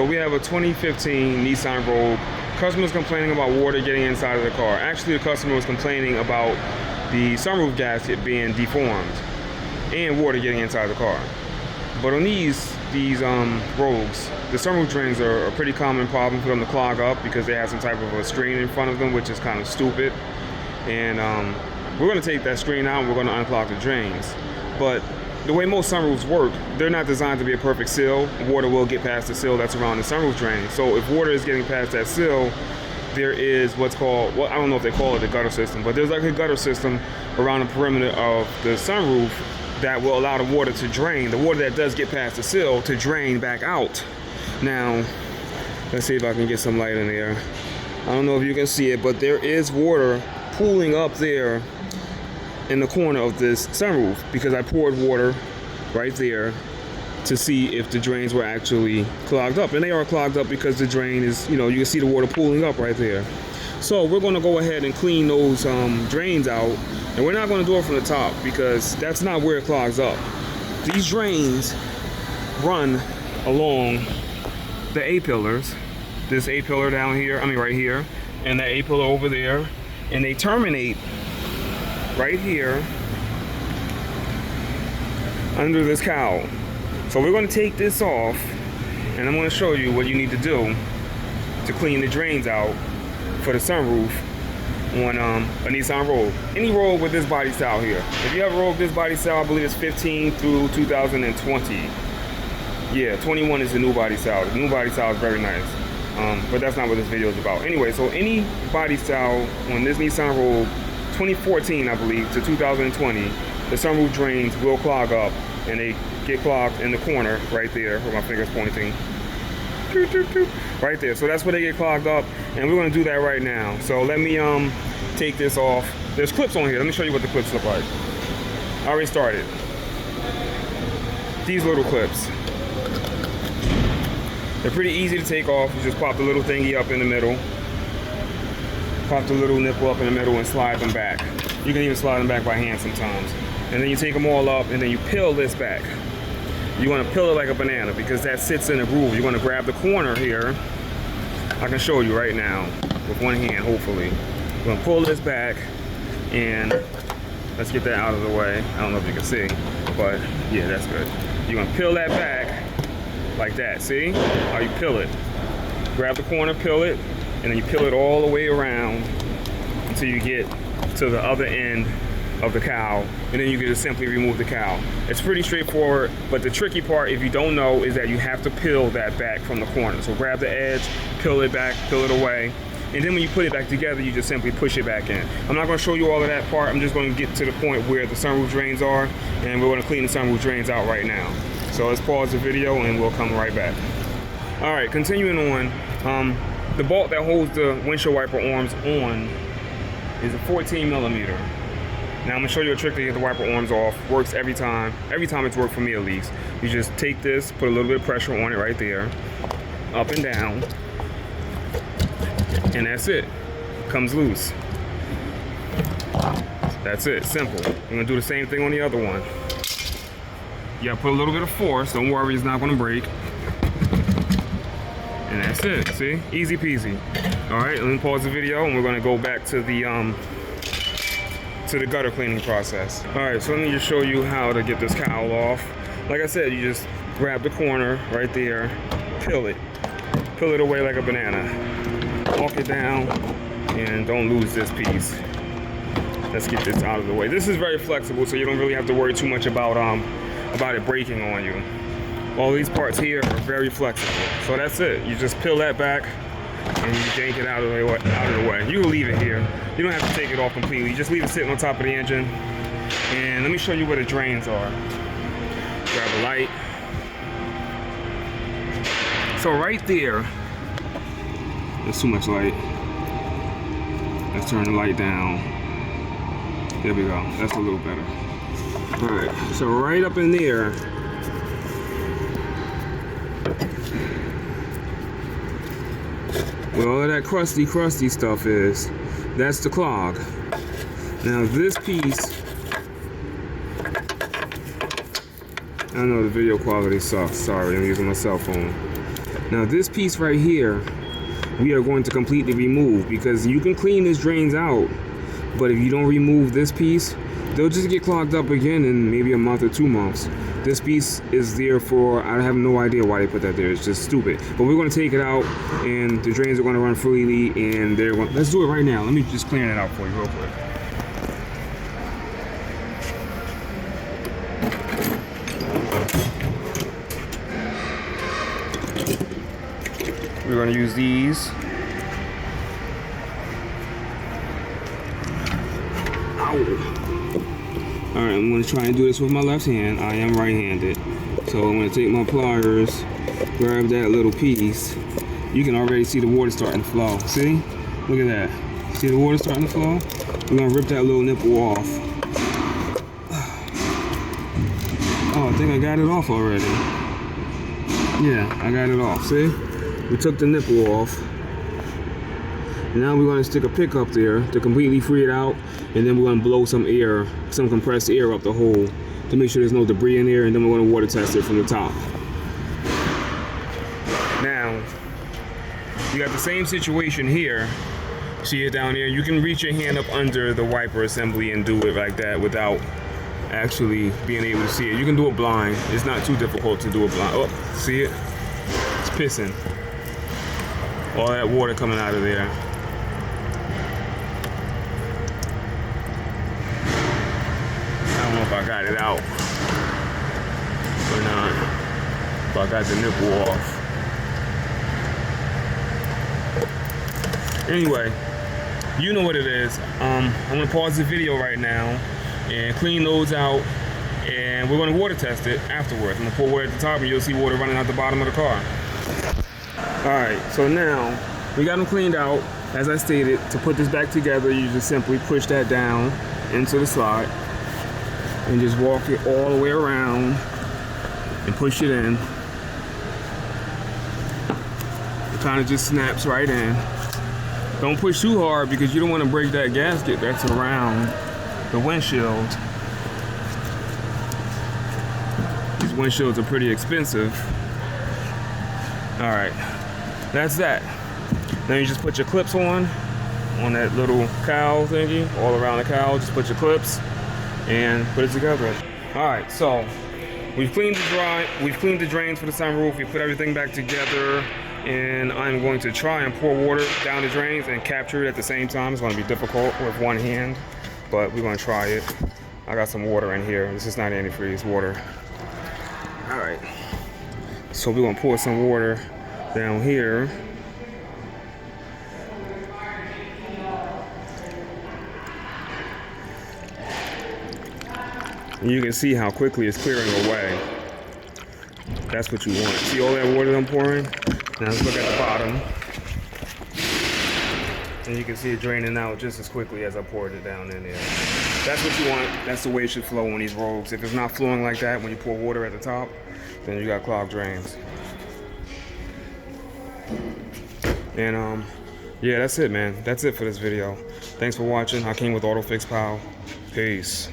So we have a 2015 Nissan Rogue. Customer's complaining about water getting inside of the car. Actually, the customer was complaining about the sunroof gasket being deformed and water getting inside the car. But on these Rogues, the sunroof drains are a pretty common problem for them to clog up because they have some type of a screen in front of them, which is kind of stupid. And we're going to take that screen out and we're going to unclog the drains. But the way most sunroofs work, they're not designed to be a perfect seal. Water will get past the seal that's around the sunroof drain. So if water is getting past that seal, there is what's called, well, I don't know if they call it a gutter system, but there's like a gutter system around the perimeter of the sunroof that will allow the water to drain, the water that does get past the seal, to drain back out. Now, let's see if I can get some light in there. I don't know if you can see it, but there is water pooling up there in the corner of this sunroof because I poured water right there to see if the drains were actually clogged up. And they are clogged up because the drain is, you can see the water pooling up right there. So we're gonna go ahead and clean those drains out. And we're not gonna do it from the top because that's not where it clogs up. These drains run along the A-pillars. This A-pillar down here, right here, and that A-pillar over there. And they terminate right here under this cowl. So we're going to take this off and I'm going to show you what you need to do to clean the drains out for the sunroof on a Nissan Rogue. Any Rogue with this body style here. If you have a Rogue this body style, I believe it's 15 through 2020. Yeah, 21 is the new body style. The new body style is very nice. But that's not what this video is about. Anyway, so any body style on this Nissan Rogue 2014, I believe, to 2020, the sunroof drains will clog up and they get clogged in the corner right there where my finger's pointing. Right there. So that's where they get clogged up, and we're going to do that right now. So let me take this off. There's clips on here. Let me show you what the clips look like. I already started. These little clips. They're pretty easy to take off. You just pop the little thingy up in the middle. Pop the little nipple up in the middle and slide them back. You can even slide them back by hand sometimes. And then you take them all up and then you peel this back. You want to peel it like a banana because that sits in a groove. You're going to grab the corner here. I can show you right now with one hand, hopefully. We're going to pull this back and let's get that out of the way. I don't know if you can see, but yeah, that's good. You're going to peel that back like that. See how you peel it? Grab the corner, peel it, and then you peel it all the way around until you get to the other end of the cowl, and then you can just simply remove the cowl. It's pretty straightforward, but the tricky part, if you don't know, is that you have to peel that back from the corner. So grab the edge, peel it back, peel it away, and then when you put it back together, you just simply push it back in. I'm not going to show you all of that part. I'm just going to get to the point where the sunroof drains are, and we're going to clean the sunroof drains out right now. So let's pause the video and we'll come right back. All right, continuing on, the bolt that holds the windshield wiper arms on is a 14 millimeter. Now I'm gonna show you a trick to get the wiper arms off. Works every time. Every time it's worked for me at least. You just take this, put a little bit of pressure on it right there, up and down, and that's it. Comes loose. That's it, simple. I'm gonna do the same thing on the other one. You gotta put a little bit of force. Don't worry, it's not gonna break. And that's it, see? Easy peasy. All right, let me pause the video and we're gonna go back to the gutter cleaning process. All right, so let me just show you how to get this cowl off. Like I said, you just grab the corner right there, peel it away like a banana. Walk it down and don't lose this piece. Let's get this out of the way. This is very flexible, so you don't really have to worry too much about it breaking on you. All these parts here are very flexible. So that's it. You just peel that back and you yank it out of the way. You can leave it here. You don't have to take it off completely. You just leave it sitting on top of the engine. And let me show you where the drains are. Grab a light. So right there, there's too much light. Let's turn the light down. There we go. That's a little better. All right. So right up in there, where all of that crusty stuff is, that's the clog. Now this piece, I know the video quality sucks, sorry, I'm using my cell phone. Now this piece right here, we are going to completely remove, because you can clean these drains out, but if you don't remove this piece, they'll just get clogged up again in maybe a month or 2 months. This piece is there for, I have no idea why they put that there. It's just stupid. But we're going to take it out, and the drains are going to run freely, and they're going. Let's do it right now. Let me just clear it out for you real quick. We're going to use these. Ow. Alright, I'm going to try and do this with my left hand. I am right-handed. So I'm going to take my pliers, grab that little piece. You can already see the water starting to flow. See? Look at that. See the water starting to flow? We're going to rip that little nipple off. Oh, I think I got it off already. Yeah, I got it off. See? We took the nipple off. Now we're going to stick a pick up there to completely free it out, and then we're going to blow some air, some compressed air up the hole to make sure there's no debris in there, and then we're going to water test it from the top. Now, you got the same situation here. See it down here? You can reach your hand up under the wiper assembly and do it like that without actually being able to see it. You can do it blind. It's not too difficult to do it blind. Oh, see it? It's pissing. All that water coming out of there. If I got it out or not, if I got the nipple off. Anyway, you know what it is. I'm gonna pause the video right now and clean those out, and we're gonna water test it afterwards. I'm gonna pour water at the top, and you'll see water running out the bottom of the car. All right, so now we got them cleaned out. As I stated, to put this back together, you just simply push that down into the slot and just walk it all the way around and push it in. It kind of just snaps right in. Don't push too hard because you don't want to break that gasket that's around the windshield. These windshields are pretty expensive. All right, that's that. Then you just put your clips on that little cowl thingy, all around the cowl. Just put your clips and put it together. All right, so we've cleaned the drains for the sunroof. We put everything back together, and I'm going to try and pour water down the drains and capture it at the same time. It's going to be difficult with one hand, but we're going to try it. I got some water in here. This is not antifreeze water. All right, so we're going to pour some water down here. And you can see how quickly it's clearing away. That's what you want. See all that water I'm pouring? Now let's look at the bottom. And you can see it draining out just as quickly as I poured it down in there. That's what you want. That's the way it should flow on these Rogues. If it's not flowing like that when you pour water at the top, then you got clogged drains. And yeah, that's it, man. That's it for this video. Thanks for watching. I came with AutoFix Pal. Peace.